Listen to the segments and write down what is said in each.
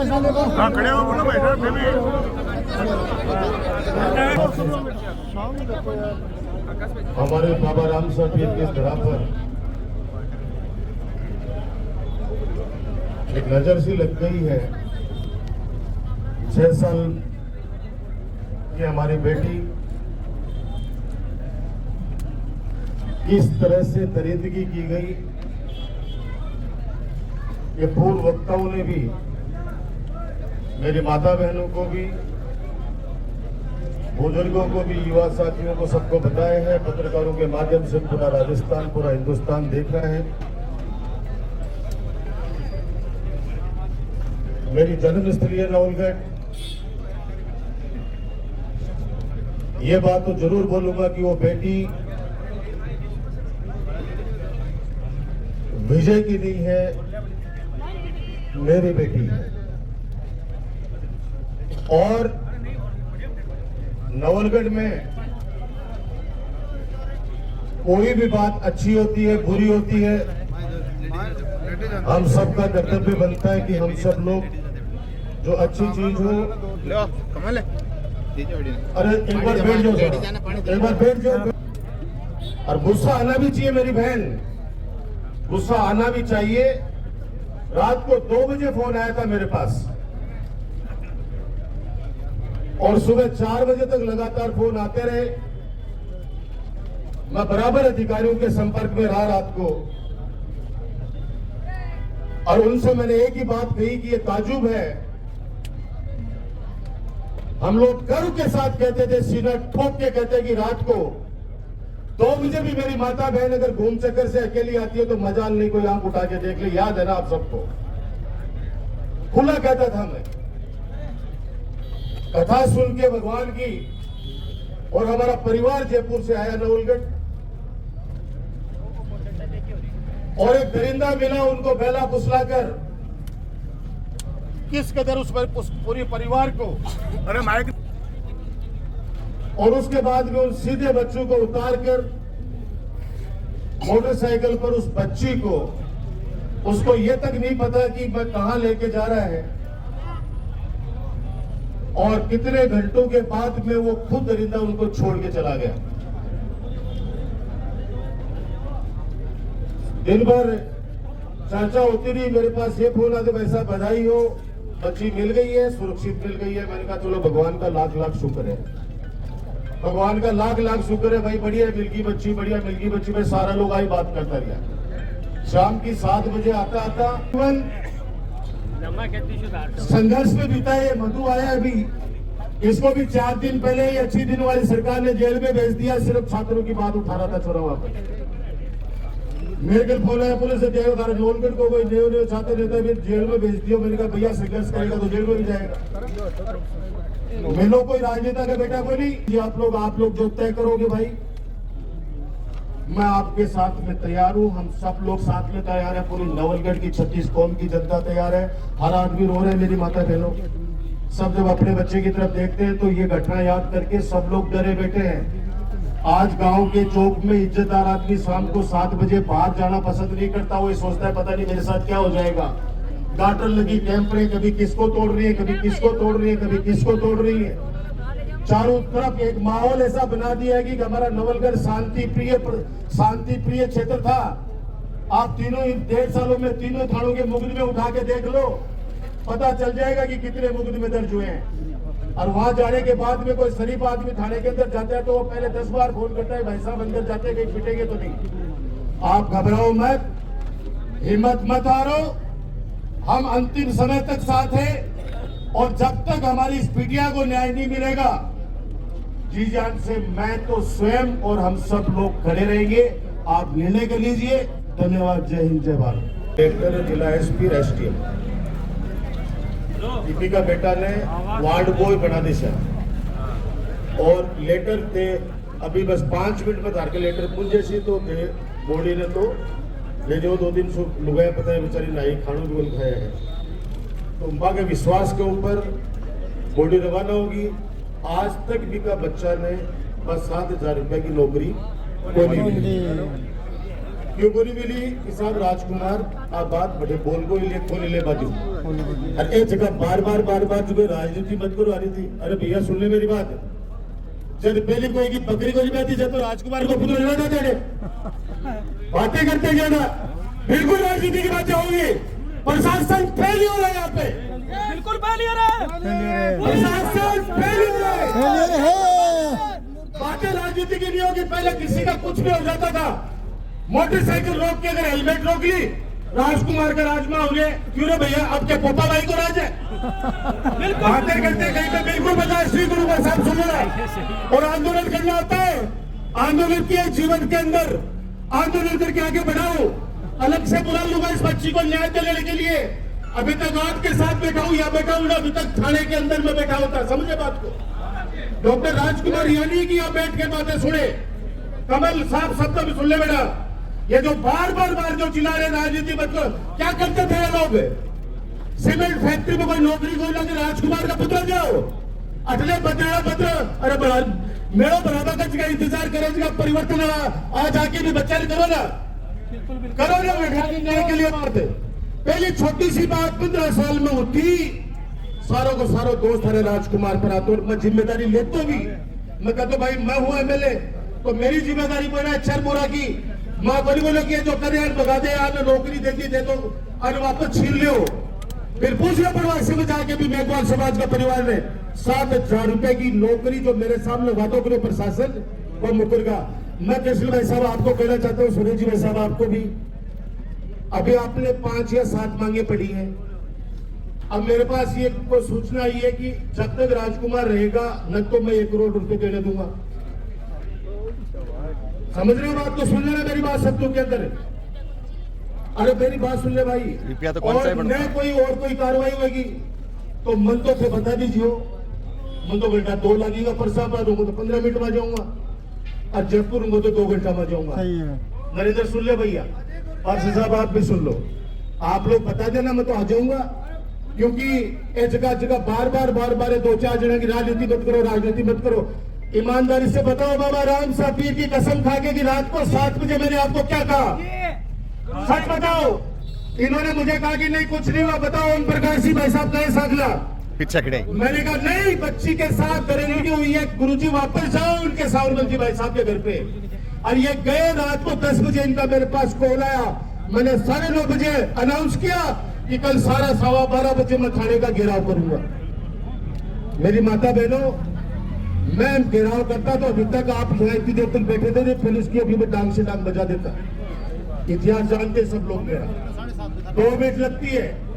खड़े हो बोलो बैठो फिर भी। हमारे बाबा राम साहब की धरा पर एक नजर सी लग गई है। 6 साल की हमारी बेटी किस तरह से दरिंदगी की गई, ये पूर्व वक्ताओं ने भी, मेरी माता बहनों को भी, बुजुर्गों को भी, युवा साथियों को, सबको बताया है। पत्रकारों के माध्यम से पूरा राजस्थान, पूरा हिंदुस्तान देख रहा है। मेरी जन्मस्थली है नवलगढ़। ये बात तो जरूर बोलूंगा कि वो बेटी विजय की नहीं है, मेरी बेटी है। और नवलगढ़ में कोई भी बात अच्छी होती है, बुरी होती है, हम सबका कर्तव्य बनता है कि हम सब लोग जो अच्छी चीज हो, अरे एक बार बैठ जाओ, एक बार बैठ जाओ। और गुस्सा आना भी चाहिए मेरी बहन, गुस्सा आना भी चाहिए। रात को 2 बजे फोन आया था मेरे पास और सुबह 4 बजे तक लगातार फोन आते रहे। मैं बराबर अधिकारियों के संपर्क में रहा रात को, और उनसे मैंने एक ही बात कही कि ये ताजुब है। हम लोग गर्व के साथ कहते थे, सीना ठोक के कहते कि रात को 2 बजे भी मेरी माता बहन अगर घूम चक्कर से अकेली आती है तो मजाल नहीं, कोई आंख उठा के देख ले। याद है ना आप सबको? खुला कहता था मैं। कथा सुन के भगवान की, और हमारा परिवार जयपुर से आया नवलगढ़, और एक दरिंदा मिला, उनको बेला फुसलाकर किस कदर उस पूरे परिवार को, अरे माइक, और उसके बाद में उन सीधे बच्चों को उतारकर मोटरसाइकिल पर उस बच्ची को, उसको ये तक नहीं पता कि मैं कहां लेके जा रहा है, और कितने घंटों के बाद में वो खुद दरिंदा उनको छोड़ के चला गया। दिन भर चर्चा होती रही, मेरे पास ये फोन आते, वैसा बधाई हो, बच्ची मिल गई है, सुरक्षित मिल गई है। मैंने कहा चलो भगवान का लाख लाख शुक्र है, भगवान का लाख लाख शुक्र है भाई, बढ़िया मिल गई बच्ची, बढ़िया मिल गई बच्ची। में सारा लोग आई बात करता रहा। शाम की 7 बजे आता आता संघर्ष में बीता है। मधु आया अभी, इसको भी 4 दिन पहले ही अच्छी दिन वाली सरकार ने जेल में भेज दिया, सिर्फ छात्रों की बात उठा रहा था चुनाव पर। मेरे को फोन आया पुलिस से, नवलगढ़ को कोई नए छात्र नेता भी जेल में भेज दिया। मैंने कहा भैया संघर्ष करेगा तो जेल में भी जाएगा। मिलो कोई राजनेता का बेटा कोई नहीं, आप लोग जो तय करोगे भाई, मैं आपके साथ में तैयार हूं। हम सब लोग साथ में तैयार है, पूरी नवलगढ़ की 36 कौम की जनता तैयार है। हर आदमी रो रहे हैं, मेरी माता बहनों सब जब अपने बच्चे की तरफ देखते हैं तो ये घटना याद करके सब लोग डरे बैठे हैं। आज गांव के चौक में इज्जतदार आदमी शाम को 7 बजे बाहर जाना पसंद नहीं करता। वो ये सोचता है पता नहीं मेरे साथ क्या हो जाएगा। गाटर लगी कैंपरें, कभी किसको तोड़ रही है, कभी किसको तोड़ रही है, कभी किसको तोड़ रही है। चारों तरफ एक माहौल ऐसा बना दिया है कि हमारा नवलगढ़ शांति प्रिय क्षेत्र था। आप तीनों 1.5 सालों में तीनों थानों के मुकदमे उठा के देख लो, पता चल जाएगा कि कितने मुकदमे दर्ज हुए हैं। और वहां जाने के बाद में कोई शरीफ आदमी थाने के अंदर जाता है तो वो पहले 10 बार फोन करता है, भाई साहब अंदर जाते कहीं पिटेंगे तो नहीं। आप घबराओ मत, हिम्मत मत हारो, हम अंतिम समय तक साथ हैं। और जब तक हमारी इस पीढ़िया को न्याय नहीं मिलेगा, जी जान से मैं तो स्वयं और हम सब लोग खड़े रहेंगे। आप निर्णय कर लीजिए। धन्यवाद। जय हिंद, जय भारत। कलेक्टर, जिला एसपी, एसडीएम, दीपी का बेटा ने वार्ड बॉय बना दिया और लेटर थे अभी बस 5 मिनट में धार के लेटर पूंजे सी तो बॉडी ने तो ले जो 2 दिन लुगाया पता है बेचारी नाई खानों भी खाया है। तो उम्मा के विश्वास के ऊपर बॉडी रवाना होगी। आज तक भी का बच्चा ने बस 7,000 रुपए की नौकरी को नहीं मिली। क्यों को नहीं मिली? किसान राजकुमार आप बात बड़े बोल को ले बाजू अरे एक जगह बार बार जो राजनीति मत करो आ रही थी। अरे भैया सुन ले मेरी बात, जब पहले कोई की बकरी को जाती जब तो राजकुमार को पुत्र लेना देने बातें करते जाना, बिल्कुल राजनीति की बातें होंगी। प्रशासन फेल हो रहा है यहाँ पे, बिल्कुल फेलियर है, प्रशासन फेल हो रहा है। बातें राजनीति की नहीं होगी। पहले किसी का कुछ भी हो जाता था, मोटरसाइकिल रोक के अगर हेलमेट रोक ली राजकुमार का राजमा हो गया, क्यों रे भैया अब क्या पोपा भाई को राज है? बातें करते कहीं पे बिल्कुल बजाय श्री गुरु का साहब सुन रहा और आंदोलन करना होता है। आंदोलन किए जीवन के अंदर, आंदोलन करके आगे बढ़ाओ। अलग से बुला लूंगा इस बच्ची को न्याय दिलाने के लिए। अभी तक आपके साथ बैठा हूं या बैठा हूं ना, अभी तक थाने के अंदर में बैठा होता, समझे बात को। डॉक्टर राजकुमार यानी कि आप बैठ के बातें सुने, कमल साहब शब्द भी सुन ले बेटा। ये जो बार जो चिल्ला रहे राजनीति मत करो, क्या करते थे ये लोग? सीमेंट फैक्ट्री में कोई नौकरी कोई लगे राजकुमार का पुत्र जाओ अटले बदला पत्र। अरे मेरा बराबर का इंतजार करेगा परिवर्तन आज आके भी बच्चा करो ना, करो ना न्याय के लिए बात। पहली छोटी सी बात 15 साल में होती, सारों को सारों दोस्त हरे राजकुमार पर आते और मैं जिम्मेदारी लेता भी। मैं कहता भाई मैं हूं एमएलए तो मेरी जिम्मेदारी बना अच्छा बुरा की। माँ बड़ी बोलो कि जो करे यार भगा दे यार, नौकरी देती दे तो और वापस छीन लियो। फिर पूछ लो प्रवासी में जाके भी मेघवाल समाज का परिवार ने 7,000 रुपए की नौकरी जो मेरे सामने वादों करो प्रशासन और मुकर का। मैं कृष्ण भाई साहब आपको कहना चाहता हूँ, सुरेश जी भाई साहब आपको भी, अभी आपने 5 या 7 मांगे पड़ी है। अब मेरे पास ये कोई सूचना आई है कि जब तक राजकुमार रहेगा न तो मैं 1 करोड़ रुपए देने दूंगा। समझ रहे हो बात को? सुन लेना मेरी बात शब्दों के अंदर। अरे मेरी बात सुन ले भाई। रुपया तो कौन सा है और न कोई और कोई कार्रवाई होगी तो मन तो थे बता दीजिए। मन तो घंटा 2 लगेगा, परसाबाद होगा तो 15 मिनट में जाऊंगा और जयपुर होगा तो 2 घंटा में जाऊंगा। नरेंद्र सुन ले भैया, पार्षद साहब आप भी सुन लो। आप लोग बता देना मैं तो आ जाऊंगा, क्योंकि ये जगह बार 2-4 जने की राजनीति मत करो, राजनीति मत करो। ईमानदारी से बताओ बाबा राम साहब पीर की कसम खा के कि रात को 7 बजे मैंने आपको क्या कहा? सच बताओ। इन्होंने मुझे कहा कि नहीं कुछ नहीं हुआ, बताओ ओम प्रकाश जी भाई साहब कहे सागला पीछे खड़े। मैंने कहा नहीं, बच्ची के साथ दरिंदगी हुई है, गुरुजी वापस जाओ उनके सावरमल जी भाई साहब के घर पे। और ये गए रात को 10 बजे इनका मेरे पास कॉल आया। मैंने 9:30 बजे अनाउंस किया कि कल 12:15 बजे मैं थाने का घेराव करूंगा। मेरी माता बहनों, मैं घेराव करता तो अभी तक आप इतनी देर तक बैठे थे, पुलिस की अभी मैं डांग से डांग बजा देता। इतिहास जानते सब लोग मेरा। 2 मिनट लगती है।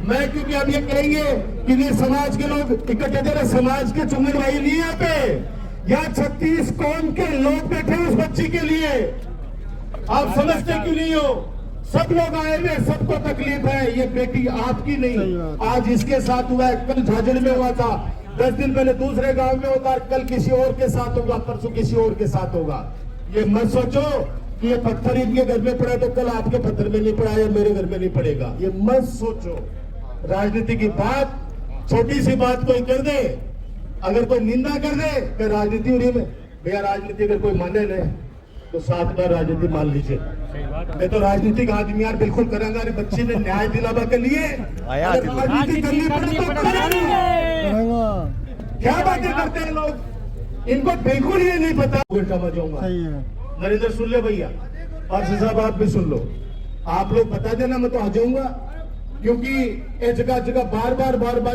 मैं क्योंकि अब ये कहेंगे कि ये समाज के लोग इकट्ठे दे रहे, समाज के चुंगन भाई नहीं यहाँ पे, यहाँ 36 कौम के लोग बैठे उस बच्ची के लिए। आप समझते क्यों नहीं हो? सब लोग आए हुए, सबको तकलीफ है। ये बेटी आपकी नहीं, आज इसके साथ हुआ है, कल झाझड़ में हुआ था, 10 दिन पहले दूसरे गांव में होता, कल किसी और के साथ होगा, परसों किसी और के साथ होगा। ये मत सोचो कि ये पत्थर इनके घर में पड़ा तो कल आपके पत्थर में नहीं पड़ा या मेरे घर में नहीं पड़ेगा। ये मत सोचो। राजनीति की बात, छोटी सी बात कोई कर दे, अगर कोई निंदा कर दे तो राजनीति उन्हीं में। भैया राजनीति अगर कोई माने नहीं तो 7 बार राजनीति मान लीजिए। मैं तो राजनीतिक आदमी यार बिल्कुल करेंगे। अरे बच्ची ने न्याय दिलावा के लिए राजनीति करनी पड़े तो करेंगे। क्या बातें करते हैं लोग, इनको बिल्कुल ये नहीं पता। उल्टा में जाऊंगा। नरेंद्र सुन ले भैया, पार्षद साहब आप भी सुन लो। आप लोग बता देना मैं तो आ जाऊंगा, क्योंकि ये जगह बार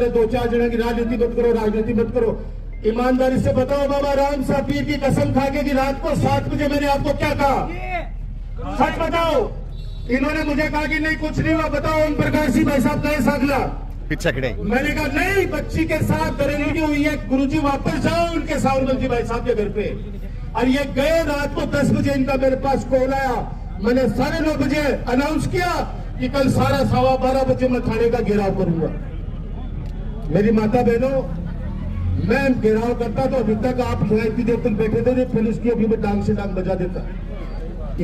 2-4 जने की राजनीति मत करो, राजनीति मत करो। ईमानदारी से बताओ बाबा राम साहब पीर की कसम खा के कि रात को 7 बजे मैंने आपको क्या कहा? सच बताओ। इन्होंने मुझे कहा कि नहीं कुछ नहीं हुआ, बताओ ओम प्रकाश जी भाई साहब कहे सागला पीछे खड़े। मैंने कहा नहीं, बच्ची के साथ दरिंदगी हुई है, गुरुजी वापस जाओ उनके सावरमल जी भाई साहब के घर पे। और ये गए रात को 10 बजे इनका मेरे पास कॉल आया। मैंने 9:30 बजे अनाउंस किया कि कल 12:15 बजे मैं थाने का घेराव करूंगा। मेरी माता बहनों, मैं घेराव करता तो अभी तक आप इतनी देर तक बैठे थे, पुलिस की अभी मैं डांग से डांग बजा देता।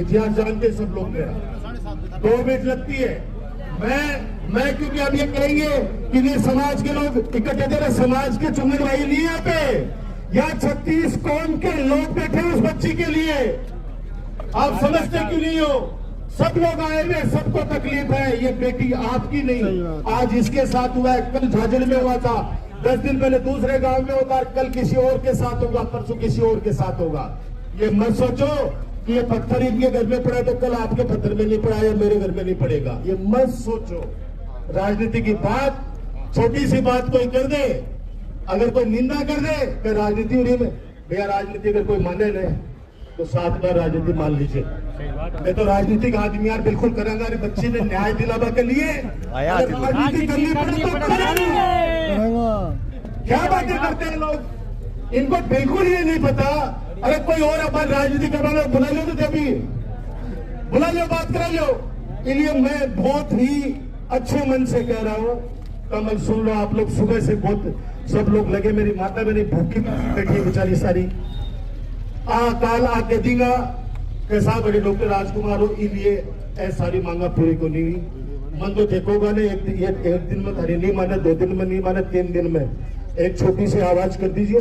इतिहास जानते सब लोग मेरा। 2 मिनट लगती है। मैं क्योंकि अब ये कहेंगे कि ये समाज के लोग इकट्ठे दे रहे, समाज के चुंगन भाई नहीं यहाँ पे, यहाँ 36 कौम के लोग बैठे उस बच्ची के लिए। आप समझते क्यों नहीं हो? सब लोग आए हुए, सबको तकलीफ है। ये बेटी आपकी नहीं, आज इसके साथ हुआ है, कल झाझड़ में हुआ था, 10 दिन पहले दूसरे गांव में होगा, कल किसी और के साथ होगा, परसों किसी और के साथ होगा। ये मत सोचो कि ये पत्थर इनके घर में पड़ा तो कल आपके पत्थर में नहीं पड़ा या मेरे घर में नहीं पड़ेगा। ये मत सोचो। राजनीति की बात, छोटी सी बात कोई कर दे, अगर कोई निंदा कर दे तो राजनीति हो रही है। भैया राजनीति अगर कोई माने नहीं तो 7 बार राजनीति मान लीजिए। मैं तो राजनीतिक आदमी यार बिल्कुल करेंगे। अरे बच्चे ने न्याय दिलावा के लिए अगर राजनीति करनी पड़े तो करेंगे। क्या बातें करते हैं लोग, इनको बिल्कुल ये नहीं पता। अरे कोई और अपन राजनीति करवाना बुला लो तो जब बुला लो, बात करा लो। इसलिए मैं बहुत ही अच्छे मन से कह रहा हूँ, कमल सुन लो। आप लोग सुबह से बहुत सब लोग लगे, मेरी माता मेरी भूखी बैठी है बेचारी सारी। काल आके दीगा कैसा बड़े डॉक्टर राजकुमार हो, इसलिए ऐसा सारी मांगा पूरी को नहीं हुई। मन तो देखोगा ना, एक दिन में थारी नहीं माने, 2 दिन में नहीं माने, 3 दिन में एक छोटी सी आवाज कर दीजिए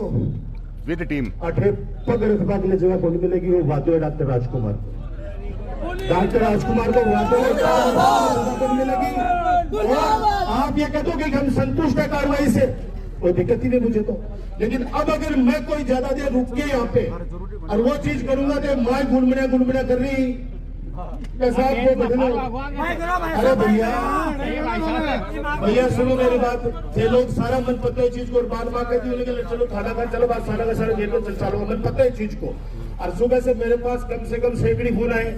विद टीम। अठे पग रखने के लिए जगह कौन मिलेगी, वो वादो है डॉक्टर राजकुमार। डॉक्टर राजकुमार को वादो मिलेगी। और आप ये कहते हो कि हम संतुष्ट है कार्रवाई से, कोई दिक्कत ही नहीं मुझे तो। लेकिन अब अगर मैं कोई ज्यादा देर रुक के यहाँ पे और वो चीज करूंगा तो माँ गुनगुना कर रही कैसा आपको बदलो। अरे भैया सुनो मेरी बात, ये लोग सारा मन पता है चीज को, और बार बार कहती है चलो खाना खा, चलो बात सारा का सारा गेट में चलो, मन पता है चीज को। और सुबह से मेरे पास कम से कम 100 फोन आए,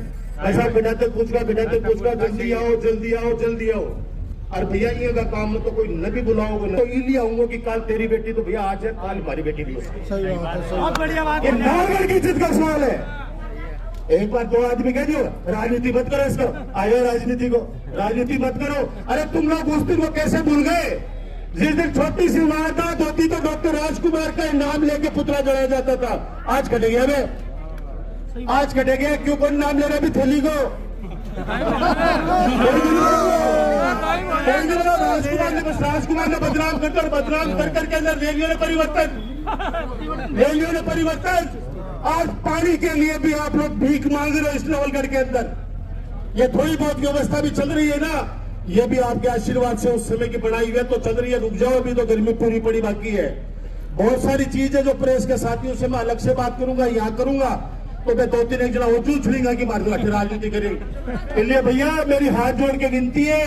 ऐसा बेटा तक पूछ का जल्दी आओ जल्दी आओ जल्दी आओ। और भैया ये का काम तो कोई न भी बुलाओगे ना तो ये आऊंगा कि कल तेरी बेटी तो भैया आज है, कल हमारी बेटी भी है। बहुत बढ़िया बात ये नागरिक की इज्जत का सवाल है। एक बार 2 आदमी कह दियो राजनीति मत करो, इसको आयो राजनीति को, राजनीति मत करो। अरे तुम लोग उस दिन को कैसे भूल गए जिस दिन छोटी सी वारदात होती तो डॉक्टर राजकुमार का नाम लेके पुतला जलाया जाता था। आज कटे गया वे, आज कटे गया क्यों? कौन नाम ले रहा अभी थैली को? राजकुमार ने बदनाम कर बदनाम कर करके अंदर रेलवे ने परिवर्तन। आज पानी के लिए भी आप लोग भीख मांग रहे हो इस नवलगढ़ के अंदर। ये थोड़ी बहुत व्यवस्था भी चल रही है ना, ये भी आपके आशीर्वाद से उस समय की बनाई हुई है तो चल रही है। रुक जाओ, अभी तो गर्मी पूरी पड़ी बाकी है। बहुत सारी चीजें जो प्रेस के साथियों से मैं अलग से बात करूंगा, यहाँ करूंगा तो मैं 2-3 एक जना वो छुड़ेगा कि मार राजनीति करेंगे। इसलिए भैया मेरी हाथ जोड़ के विनती है,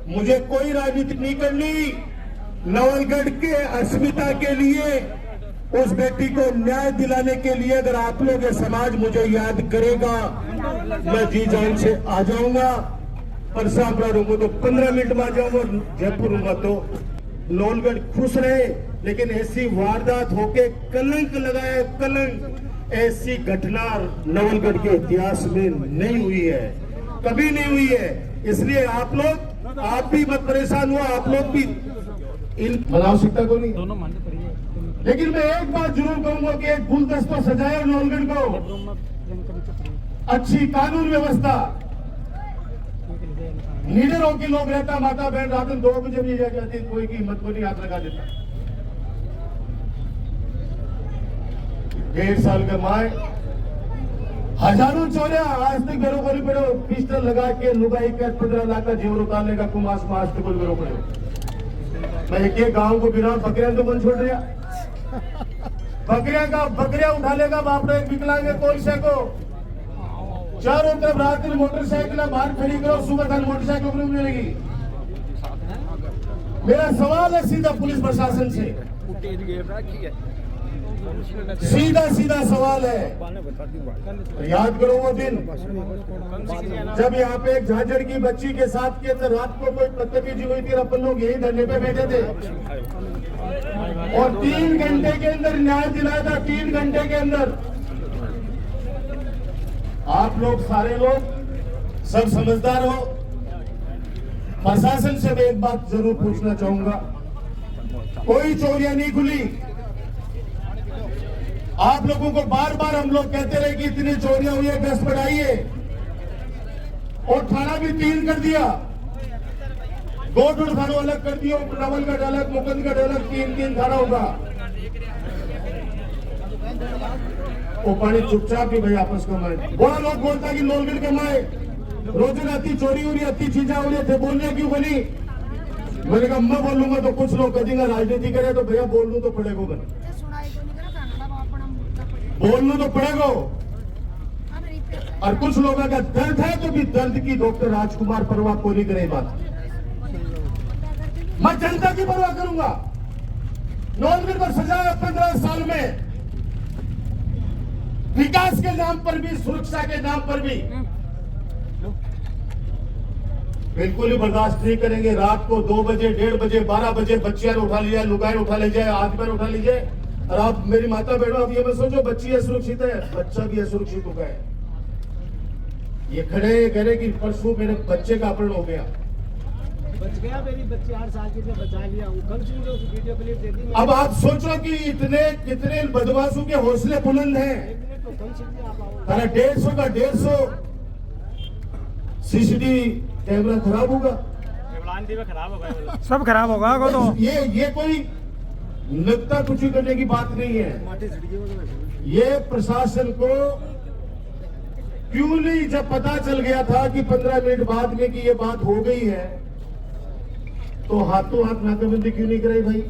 मुझे कोई राजनीति नहीं करनी। नवलगढ़ के अस्मिता के लिए, उस बेटी को न्याय दिलाने के लिए अगर आप लोग ये समाज मुझे याद करेगा, मैं जी जान से आ जाऊंगा। परसापड़ा रहूंगा तो 15 मिनट में आ जाऊंगा, जयपुर रहूंगा तो। नवलगढ़ खुश रहे, लेकिन ऐसी वारदात होके कलंक लगाया, कलंक। ऐसी घटना नवलगढ़ के इतिहास में नहीं हुई है, कभी नहीं हुई है। इसलिए आप लोग, आप भी मत परेशान हुआ, आप लोग भी इन मानसिकता को नहीं। लेकिन मैं एक बात जरूर कहूंगा कि एक गुलदस्ता सजाया नवलगढ़ को, अच्छी कानून व्यवस्था, लीडरों की लोग रहता, माता बहन रात में 2 बजे भी जाती, कोई की हिम्मत को नहीं हाथ लगा देता। 1.5 साल के माए, हजारों चोरिया आज तक बेरो को नहीं पड़ो, पिस्टल लगा के लुगाई कर 15 लाख का जेवर उतारने का कुमास मास तक बेरो पड़ो। मैं एक गांव को बिना बकरिया तो बंद छोड़ दिया, बकरिया उठा लेगा बाप रे, विकलांग कौन से को चारों तरफ रात में मोटरसाइकिल बाहर खड़ी करो, सुबह तक मोटरसाइकिल नहीं मिलेगी। मेरा सवाल है सीधा पुलिस प्रशासन से, सीधा सवाल है। याद करो वो दिन जब यहाँ पे एक झाझड़ की बच्ची के साथ के अंदर रात को कोई बदतमीजी हुई थी, अपन लोग यही धरने पे बैठे थे और 3 घंटे के अंदर न्याय दिलाया था। 3 घंटे के अंदर आप लोग सारे लोग सब समझदार हो। प्रशासन से मैं एक बात जरूर पूछना चाहूंगा, कोई चोरियां नहीं खुली। आप लोगों को बार बार हम लोग कहते रहे कि इतनी चोरियां हुई है, गश्त बढ़ाइए, और थाना भी 3 कर दिया, 2 थानों अलग कर दिया, नवलगढ़ अलग, मुकुंदगढ़ अलग, 3 थाना होगा। वो पानी चुपचाप भी भाई आपस को माए। बड़ा लोग बोलता कि नवलगढ़ के माए, रोजी राती चोरी हो रही, अति चीजें हो रही थे, बोलने क्यों बनी? मैंने कहा मैं बोलूंगा तो कुछ लोग कहेंगे राजनीति करे, तो भैया बोलूं तो पड़ेगा, मैंने बोलना तो पड़ेगा। और कुछ लोगों का दर्द है तो भी दर्द की डॉक्टर राजकुमार परवाह को नहीं करे बात। मैं जनता की परवाह करूंगा। नौजवान पर सजा है 15 साल में, विकास के नाम पर भी, सुरक्षा के नाम पर भी बिल्कुल ही बर्दाश्त नहीं करेंगे। रात को 2 बजे, 1:30 बजे, 12 बजे बच्चियां उठा लीजिए, लुगाई उठा लीजिए, आदमी उठा लीजिए। और आप मेरी माता बहनों, आप ये मत सोचो बच्ची असुरक्षित है, बच्चा भी असुरक्षित हो गया है। ये खड़े कह रहे कि परसों मेरे बच्चे का अपहरण हो गया, बच गया, मेरी बच्ची 8 साल की थी, बचा लिया हूँ। कल सुन जो वीडियो क्लिप दे दी। अब आप सोचो कि इतने कितने बदमाशों के हौसले बुलंद हैं। तो कल सुन आप आओ। 150 का 150 सीसीटीवी कैमरा खराब होगा, खराब हो गया, सब खराब होगा को तो। ये कोई नकता कुछ करने की बात नहीं है। ये प्रशासन को क्यों नहीं, जब पता चल गया था कि 15 मिनट बाद में कि ये बात हो गई है, तो हाथों हाथ नाकाबंदी क्यों नहीं कराई भाई?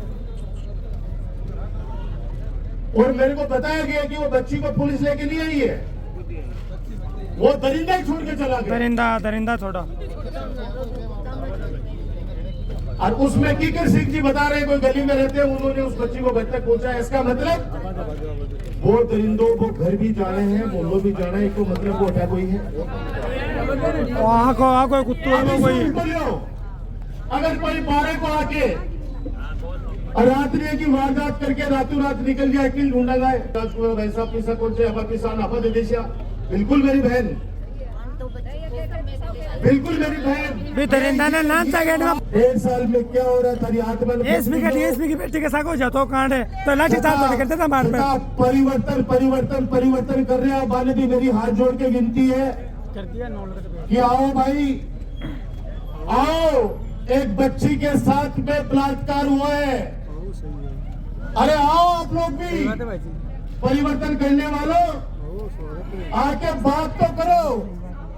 और मेरे को बताया गया कि वो बच्ची को पुलिस लेके नहीं आई है, वो दरिंदा ही छोड़ के चला गया। दरिंदा छोड़ा। और उसमें कीकर सिंह जी बता रहे हैं कोई गली में रहते हैं, उन्होंने उस बच्ची को घर तक पहुंचाया। इसका मतलब वो दरिंदों को घर भी जाने हैं, मोहल्लों भी जाना है, तो मतलब वो हटा कोई है। वहाँ कोई कुत्तों अभी को कोई सुन लो, अगर कोई 12 को आके और रात्रि की वारदात करके रातों रात निकल जाए, किल ढूंढा जाए, वैसा पैसा कौन से हवा किसान हवा दे देशिया। बिल्कुल मेरी बहन, बिल्कुल मेरी बहन। भी दरिंदा ने नाम था गेट में 1.5 साल में क्या हो रहा था? एसपी की बेटी के साथ हो जातो कांड है तो लाठी चार्ज करते था मार पे। परिवर्तन परिवर्तन परिवर्तन कर रहे हैं। बाने भी मेरी हाथ जोड़ के विनती है कर दिया कि आओ भाई, आओ। एक बच्ची के साथ में बलात्कार हुआ है, अरे आओ आप लोग भी परिवर्तन करने वालों, आके बात तो करो।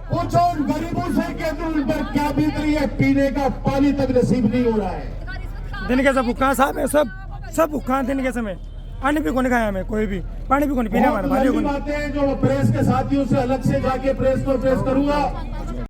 पूछो उन गरीबों से कि उन पर क्या बीत रही है, पीने का पानी तक नसीब नहीं हो रहा है। दिन के सब भूखा साहब है, सब भूखा दिन के समय, अन्न भी कौन खाया हमें, कोई भी पानी भी कौन पीने वाला। बातें जो प्रेस के साथियों से अलग से जाके प्रेस को प्रेस करूंगा।